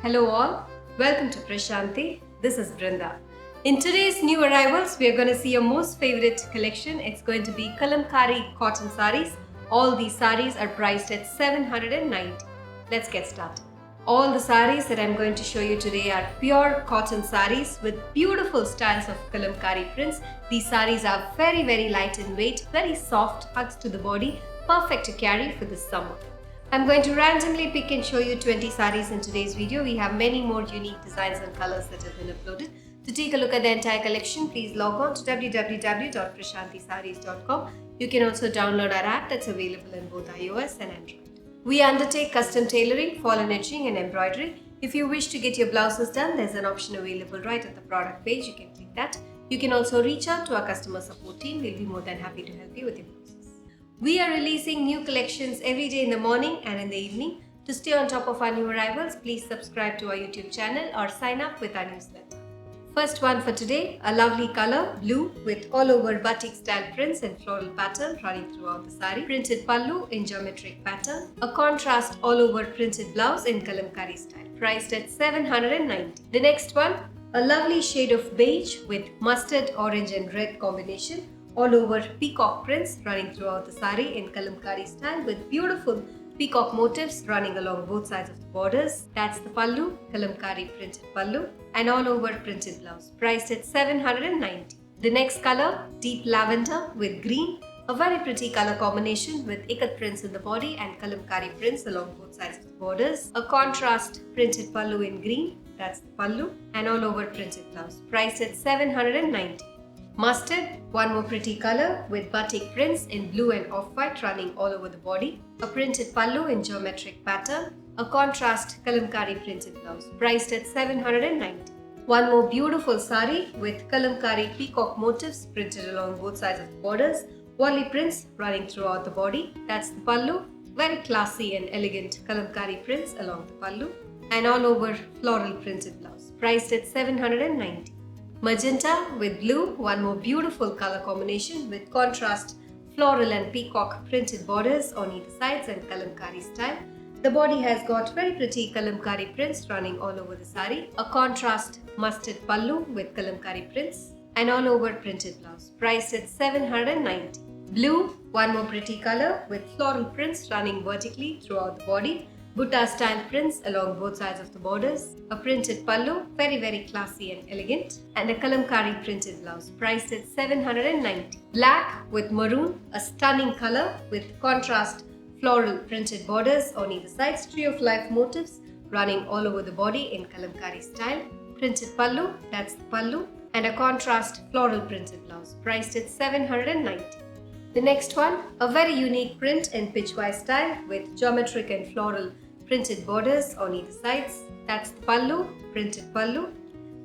Hello all, welcome to Prashanti. This is Brinda. In today's new arrivals, we are going to see your most favorite collection. It's going to be Kalamkari cotton sarees. All these sarees are priced at 790. Let's get started. All the sarees that I'm going to show you today are pure cotton sarees with beautiful styles of Kalamkari prints. These sarees are very light in weight, very soft, hugs to the body, perfect to carry for this summer. I'm going to randomly pick and show you 20 sarees in today's video. We have many more unique designs and colors that have been uploaded. To take a look at the entire collection, please log on to www.prashantisarees.com. You can also download our app that's available in both iOS and Android. We undertake custom tailoring, fall and etching and embroidery. If you wish to get your blouses done, there's an option available right at the product page. You can click that. You can also reach out to our customer support team. We'll be more than happy to help you with your blouses. We are releasing new collections every day in the morning and in the evening. To stay on top of our new arrivals, please subscribe to our YouTube channel or sign up with our newsletter. First one for today, a lovely color, blue, with all over batik style prints and floral pattern running throughout the saree. Printed pallu in geometric pattern. A contrast all over printed blouse in Kalamkari style. Priced at 790. The next one, a lovely shade of beige with mustard, orange and red combination. All over peacock prints running throughout the saree in Kalamkari style with beautiful peacock motifs running along both sides of the borders. That's the pallu, Kalamkari printed pallu, and all over printed blouse, priced at 790. The next color, deep lavender with green, a very pretty color combination with ikat prints in the body and Kalamkari prints along both sides of the borders. A contrast printed pallu in green, that's the pallu, and all over printed blouse, priced at 790. Mustard, one more pretty color with batik prints in blue and off-white running all over the body. A printed pallu in geometric pattern. A contrast Kalamkari printed blouse, priced at 790. One more beautiful saree with Kalamkari peacock motifs printed along both sides of the borders. Wali prints running throughout the body. That's the pallu. Very classy and elegant Kalamkari prints along the pallu. And all over floral printed blouse, priced at 790. Magenta with blue, one more beautiful color combination with contrast floral and peacock printed borders on either sides and Kalamkari style. The body has got very pretty Kalamkari prints running all over the saree. A contrast mustard pallu with Kalamkari prints and all over printed blouse, priced at 790. Blue, one more pretty color with floral prints running vertically throughout the body. Butta style prints along both sides of the borders, a printed pallu, very classy and elegant, and a Kalamkari printed blouse, priced at 790. Black with maroon, a stunning color with contrast floral printed borders on either sides, tree of life motifs running all over the body in Kalamkari style. Printed pallu, that's the pallu, and a contrast floral printed blouse, priced at 790. The next one, a very unique print in pitchwise style with geometric and floral printed borders on either sides. That's the pallu, printed pallu,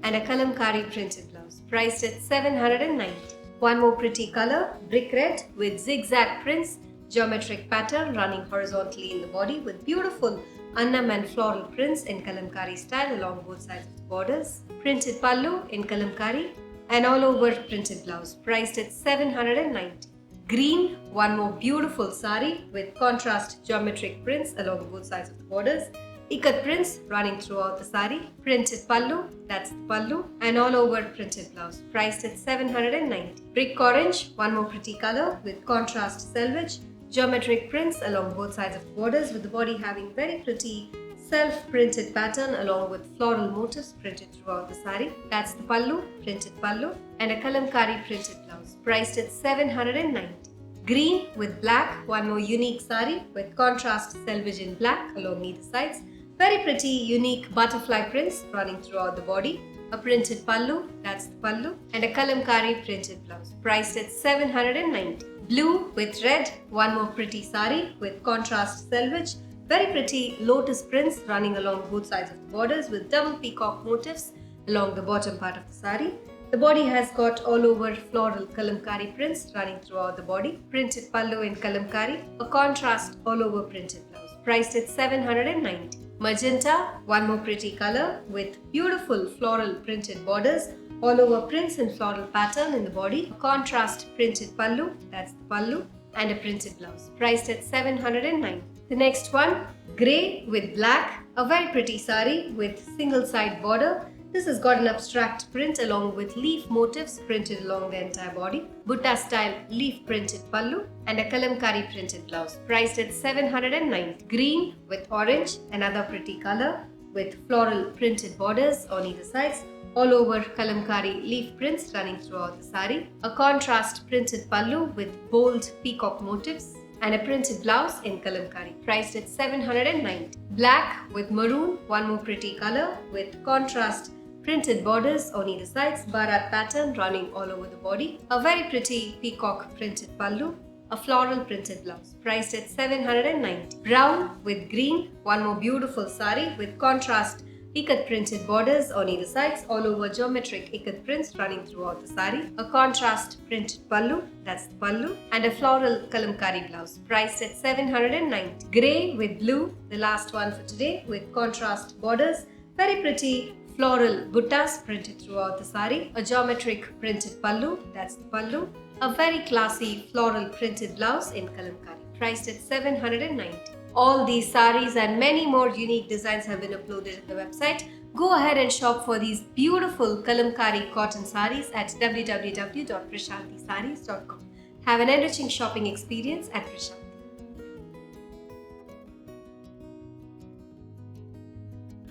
and a Kalamkari printed blouse, priced at 790. One more pretty color, brick red with zigzag prints, geometric pattern running horizontally in the body with beautiful annam and floral prints in Kalamkari style along both sides of the borders. Printed pallu in Kalamkari and all over printed blouse, priced at 790. Green, one more beautiful saree with contrast geometric prints along both sides of the borders. Ikat prints running throughout the saree. Printed pallu, that's the pallu, and all over printed blouse, priced at 790. Brick orange, one more pretty color with contrast selvage, geometric prints along both sides of the borders with the body having very pretty self-printed pattern along with floral motifs printed throughout the saree. That's the pallu, printed pallu, and a Kalamkari printed blouse, priced at 790. Green with black, one more unique saree with contrast selvage in black along either sides. Very pretty, unique butterfly prints running throughout the body. A printed pallu, that's the pallu, and a Kalamkari printed blouse, priced at 790. Blue with red, one more pretty saree with contrast selvage. Very pretty lotus prints running along both sides of the borders with double peacock motifs along the bottom part of the saree. The body has got all over floral Kalamkari prints running throughout the body. Printed pallu in Kalamkari, a contrast all over printed blouse, priced at 790. Magenta, one more pretty color with beautiful floral printed borders all over prints and floral pattern in the body. A contrast printed pallu, that's the pallu, and a printed blouse, priced at 709. The next one, Grey with black, a very pretty saree with single side border. This has got an abstract print along with leaf motifs printed along the entire body, Butta style leaf printed pallu, and a Kalamkari printed blouse, priced at 790. Green with orange, another pretty color with floral printed borders on either sides, all over Kalamkari leaf prints running throughout the saree. A contrast printed pallu with bold peacock motifs and a printed blouse in Kalamkari, priced at 790. Black with maroon, one more pretty color with contrast printed borders on either sides, barat pattern running all over the body. A very pretty peacock printed pallu, a floral printed blouse, priced at 790. Brown with green, one more beautiful saree with contrast ikat printed borders on either sides, all over geometric ikat prints running throughout the saree. A contrast printed pallu, that's the pallu, and a floral Kalamkari blouse, priced at 790. Grey with blue, the last one for today, with contrast borders. Very pretty floral buttas printed throughout the saree. A geometric printed pallu, that's the pallu. A very classy floral printed blouse in Kalamkari, priced at 790. All these sarees and many more unique designs have been uploaded at the website. Go ahead and shop for these beautiful Kalamkari cotton sarees at www.prashantisarees.com. Have an enriching shopping experience at Prashanti.